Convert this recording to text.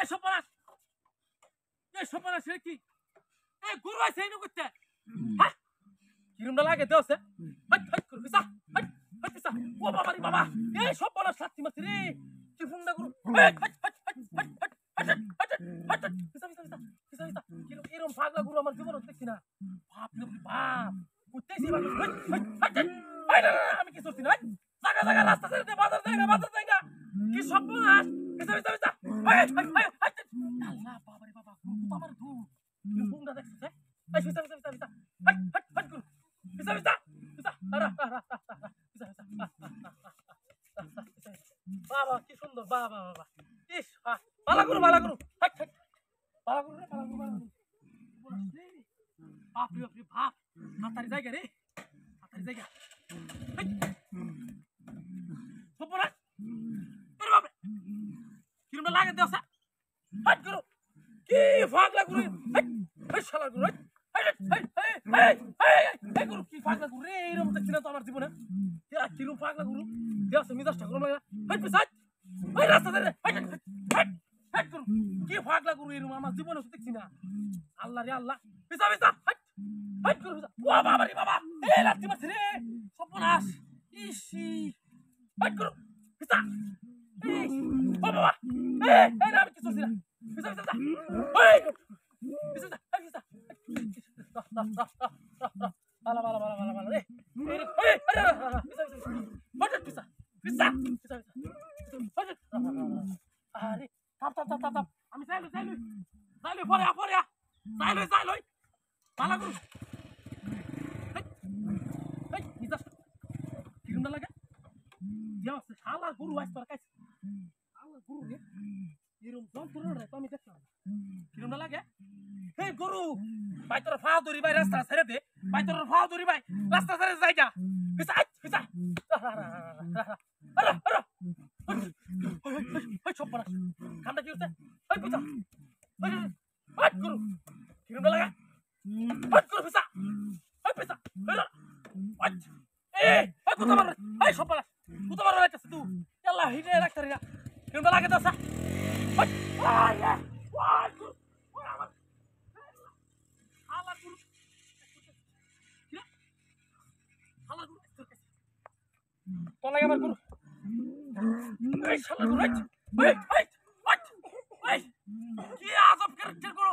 এই সপনাস রে কি এই গুরু আছে এনে করতে হ্যাঁ কিরমটা লাগে দেওছে হাট হাট করে পিসা হাট হাট পিসা ও বাবা রে বাবা এই সপনাস সাথী মাছি রে কি ফুন্ডা গুরু হাট হাট হাট হাট হাট হাট হাট হাট হাট পিসা কিরম এরম পাগলা গুরু আমার জীবনে দেখছি না বাপ রে বাপ উঠতেছি বাবা হাট হাট হাট আমি কি করছি না জায়গা রাস্তা ছেড়ে দে বাজার জায়গা কি সপনাস পিসা হাট হাট হাট আল্লাহ বাবা রে বাবা গুরু তো আমার ধু ফুন্ডা দেখছিস এই পিসা হাট হাট হাট গুরু পিসা আরা বাবা কি সুন্দর বাবা ইস বালা গুরু হাট হাট বালা গুরু বাপ রে বাপ হাতারি জায়গা রে সপনা এর বাপ কিরমটা লাগে দেওছে হাট গুরু কি ফাগলা গুরু হাট হাট শালা গুরু হাট গুরু কি পাগলা গুরু রে এরকম দেখছি না তো আমার জীবনে কিরম পাগলা গুরু দেওছে মিজাজটা গরম লাগে হাট পিসাজ ওই রাস্তা ধরে হাট গুরু কি পাগলা গুরু এরকম আমার জীবনে দেখছি না আল্লাহ রে আল্লাহ পিসা হাট গুরু পিসা ও বাবা রে বাবা এই লাত্তি মারছে রে সপনাস ইসি হাট গুরু পিসা ও বাবা এই না আমি কিছু করছি না পিসা ওই পিসা বালা রে পিসা আরে থাপ আমি যাইলই পরে যাইলই বালা গুরু এই মিজাজ কিরমটা লাগে দেওছে শালা গুরু আইছ তোর কাছে শালা গুরু রে এরকম যন্ত্রণা রে তো আমি দেখলাম কিরমটা লাগে এই গুরু ভাই তোর ফাও দড়ি ভাই রাস্তা ছেড়ে দে ভাই তোর ফাও দড়ি ভাই রাস্তা ছেড়ে যাইগা পিসা আরে ওই সপনা কামটা কি হচ্ছে ওই পিসা ওই হাট গুরু কিরমটা লাগা হাট গুরু পিসা এই কুতা মার এই সপনা কুতা মার রাইতাছ তুই আল্লাহ হিনে রাখতারি না কিরমটা লাগে দসা Tolong আমার গুরু এই শালা গুরু এই কি আজব ক্যারেক্টার গুরু